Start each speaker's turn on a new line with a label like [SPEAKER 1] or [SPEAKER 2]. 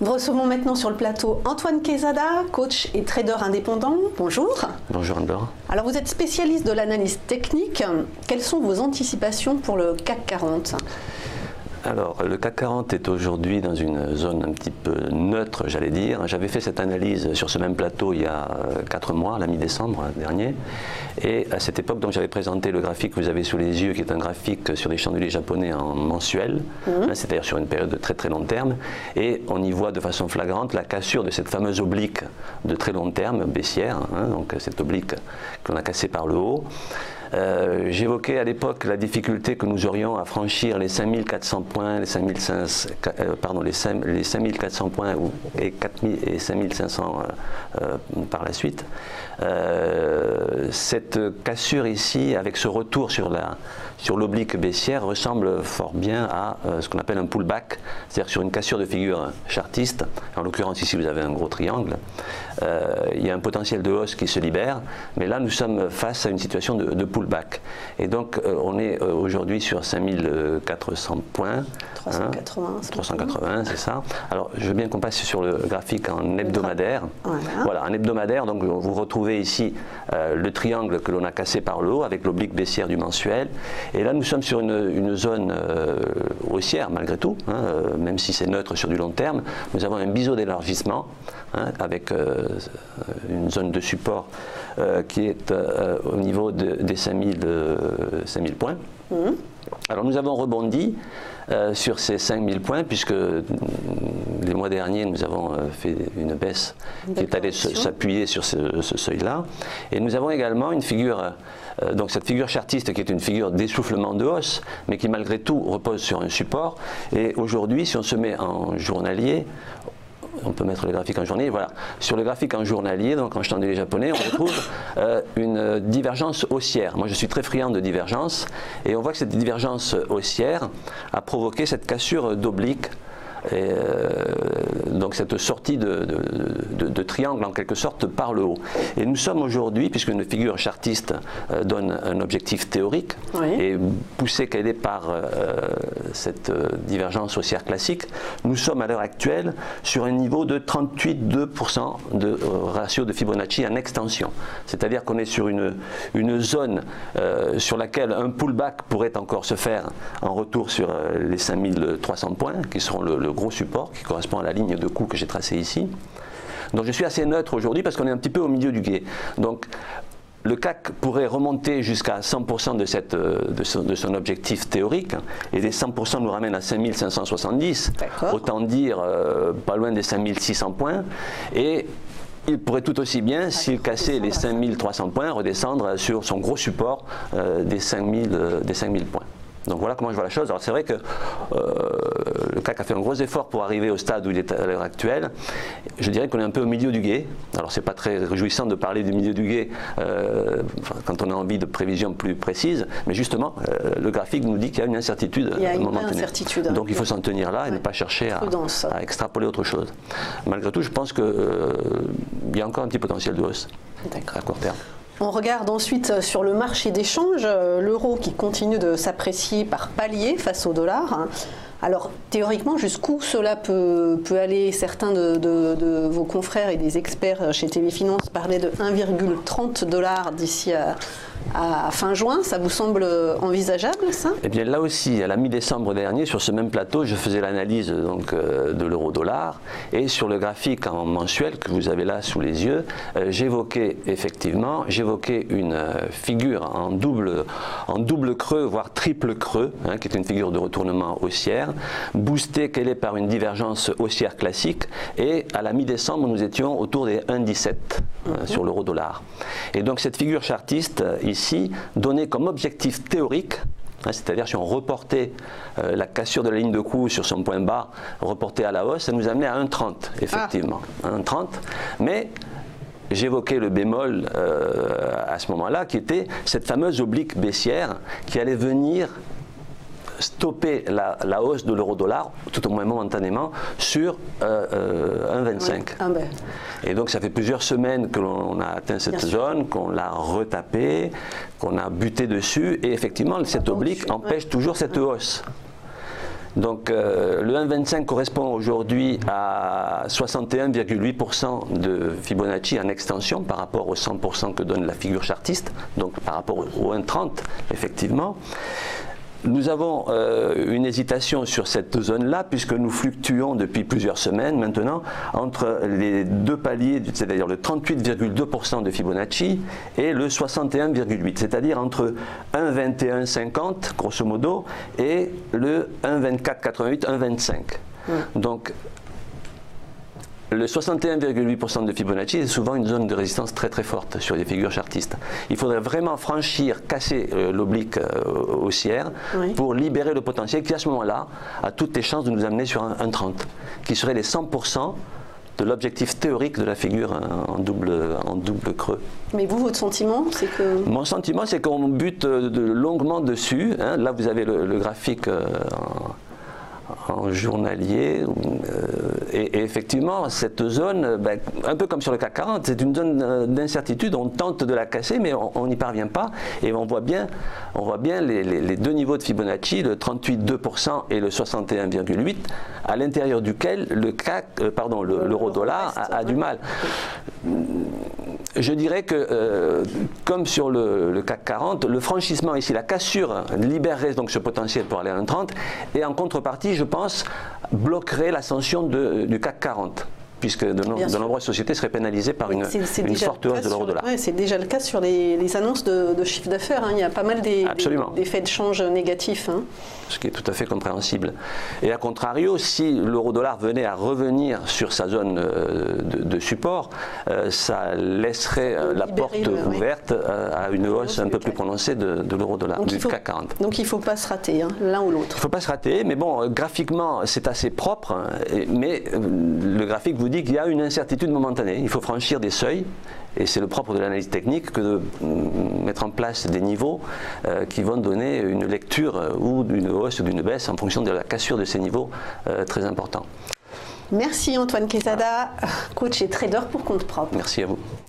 [SPEAKER 1] Nous recevons maintenant sur le plateau Antoine Quezada, coach et trader indépendant. Bonjour.
[SPEAKER 2] Bonjour Anne-Laure.
[SPEAKER 1] Alors vous êtes spécialiste de l'analyse technique. Quelles sont vos anticipations pour le CAC 40 ?
[SPEAKER 2] Alors, le CAC 40 est aujourd'hui dans une zone un petit peu neutre, j'allais dire. J'avais fait cette analyse sur ce même plateau il y a 4 mois, la mi-décembre dernier. Et à cette époque, j'avais présenté le graphique que vous avez sous les yeux, qui est un graphique sur les chandeliers japonais en mensuel, c'est-à-dire sur une période de très très long terme. Et on y voit de façon flagrante la cassure de cette fameuse oblique de très long terme, baissière, donc cette oblique qu'on a cassée par le haut. J'évoquais à l'époque la difficulté que nous aurions à franchir les 5400 points, les 5400 points et 5500 par la suite. Cette cassure ici, avec ce retour sur l'oblique baissière, ressemble fort bien à ce qu'on appelle un pullback, c'est-à-dire sur une cassure de figure chartiste. En l'occurrence ici vous avez un gros triangle. Il y a un potentiel de hausse qui se libère, mais là nous sommes face à une situation de pullback. Et donc on est aujourd'hui sur 5400 points. 380, c'est ça. Alors je veux bien qu'on passe sur le graphique en hebdomadaire. Voilà, en hebdomadaire, donc vous retrouvez ici le triangle que l'on a cassé par le haut avec l'oblique baissière du mensuel. Et là nous sommes sur une zone haussière malgré tout, même si c'est neutre sur du long terme. Nous avons un biseau d'élargissement avec une zone de support qui est au niveau des 5000 points. Alors nous avons rebondi sur ces 5000 points puisque les mois derniers nous avons fait une baisse qui est allée s'appuyer sur ce seuil-là. Et nous avons également une figure, donc cette figure chartiste qui est une figure d'essoufflement de hausse, mais qui malgré tout repose sur un support. Et aujourd'hui, si on se met en journalier, on peut mettre le graphique en journalier, voilà. Sur le graphique en journalier, donc en chandelier japonais, on retrouve une divergence haussière. Moi je suis très friand de divergence, et on voit que cette divergence haussière a provoqué cette cassure d'oblique. Et donc cette sortie de triangle en quelque sorte par le haut. Et nous sommes aujourd'hui, puisque une figure chartiste donne un objectif théorique, et poussée qu'elle est par cette divergence haussière classique, nous sommes à l'heure actuelle sur un niveau de 38,2% de ratio de Fibonacci en extension. C'est-à-dire qu'on est sur une zone sur laquelle un pullback pourrait encore se faire en retour sur les 5300 points, qui seront le gros support qui correspond à la ligne de coût que j'ai tracée ici. Donc je suis assez neutre aujourd'hui parce qu'on est un petit peu au milieu du gué. Donc le CAC pourrait remonter jusqu'à 100% de son objectif théorique, et les 100% nous ramènent à 5570, autant dire pas loin des 5600 points, et il pourrait tout aussi bien, s'il cassait les 5300 points, redescendre sur son gros support des 5000 points. Donc voilà comment je vois la chose. Alors c'est vrai que le CAC a fait un gros effort pour arriver au stade où il est à l'heure actuelle. Je dirais qu'on est un peu au milieu du gué. Alors c'est pas très réjouissant de parler du milieu du gué quand on a envie de prévisions plus précises, mais justement le graphique nous dit qu'il y a une incertitude momentanée. Donc il faut s'en tenir là et ne pas chercher à extrapoler autre chose. Malgré tout, je pense qu'il y a encore un petit potentiel de hausse à court terme.
[SPEAKER 1] On regarde ensuite sur le marché d'échange, l'euro qui continue de s'apprécier par palier face au dollar. Alors théoriquement, jusqu'où cela peut aller? Certains de vos confrères et des experts chez TV Finance parlaient de 1,30 $ d'ici à fin juin. Ça vous semble envisageable, ça?
[SPEAKER 2] Eh bien là aussi, à la mi-décembre dernier, sur ce même plateau, je faisais l'analyse de l'euro-dollar, et sur le graphique en mensuel que vous avez là sous les yeux, j'évoquais une figure en double creux, voire triple creux, qui est une figure de retournement haussière, boostée qu'elle est par une divergence haussière classique, et à la mi-décembre, nous étions autour des 1,17 sur l'euro-dollar. Et donc cette figure chartiste ici donnait comme objectif théorique, c'est-à-dire si on reportait la cassure de la ligne de coût sur son point bas, reporté à la hausse, ça nous amenait à 1,30 effectivement, 1,30, mais j'évoquais le bémol à ce moment-là, qui était cette fameuse oblique baissière qui allait venir stopper la hausse de l'euro-dollar, tout au moins momentanément, sur 1,25. Et donc ça fait plusieurs semaines que l'on a atteint cette zone, qu'on l'a retapé, qu'on a buté dessus, et effectivement cette oblique empêche toujours cette hausse. Donc le 1,25 correspond aujourd'hui à 61,8% de Fibonacci en extension par rapport aux 100% que donne la figure chartiste, donc par rapport au 1,30 effectivement. Nous avons une hésitation sur cette zone-là puisque nous fluctuons depuis plusieurs semaines maintenant entre les deux paliers, c'est-à-dire le 38,2% de Fibonacci et le 61,8%, c'est-à-dire entre 1,2150 grosso modo et le 1,2488, 1,25. Donc le 61,8% de Fibonacci est souvent une zone de résistance très très forte sur les figures chartistes. Il faudrait vraiment franchir, casser l'oblique haussière pour libérer le potentiel qui à ce moment-là a toutes les chances de nous amener sur un 30, qui serait les 100% de l'objectif théorique de la figure en double creux.
[SPEAKER 1] Mais vous, votre sentiment, c'est que...
[SPEAKER 2] Mon sentiment, c'est qu'on bute longuement dessus. Hein. Là, vous avez le graphique en journalier et effectivement cette zone, un peu comme sur le CAC 40, c'est une zone d'incertitude, on tente de la casser mais on n'y parvient pas et on voit bien les deux niveaux de Fibonacci, le 38,2% et le 61,8% à l'intérieur duquel l'euro-dollar a du mal. Je dirais que, comme sur le CAC 40, le franchissement ici, la cassure libérerait donc ce potentiel pour aller à 1,30 et en contrepartie, je pense, bloquerait l'ascension du CAC 40. Puisque de nombreuses sociétés seraient pénalisées par une forte hausse de l'euro-dollar.
[SPEAKER 1] C'est déjà le cas sur les annonces de chiffre d'affaires. Hein. Il y a pas mal d'effets de change négatifs. Hein.
[SPEAKER 2] Ce qui est tout à fait compréhensible. Et à contrario, si l'euro-dollar venait à revenir sur sa zone de support, ça laisserait la porte ouverte à une hausse un peu plus prononcée de l'euro-dollar, du CAC 40.
[SPEAKER 1] Donc il ne faut pas se rater, hein, l'un ou l'autre.
[SPEAKER 2] Il ne faut pas se rater, mais bon, graphiquement, c'est assez propre. Hein, mais le graphique vous dit qu'il y a une incertitude momentanée. Il faut franchir des seuils, et c'est le propre de l'analyse technique que de mettre en place des niveaux qui vont donner une lecture ou d'une hausse ou d'une baisse en fonction de la cassure de ces niveaux très importants.
[SPEAKER 1] Merci Antoine Quesada, coach et trader pour compte propre.
[SPEAKER 2] Merci à vous.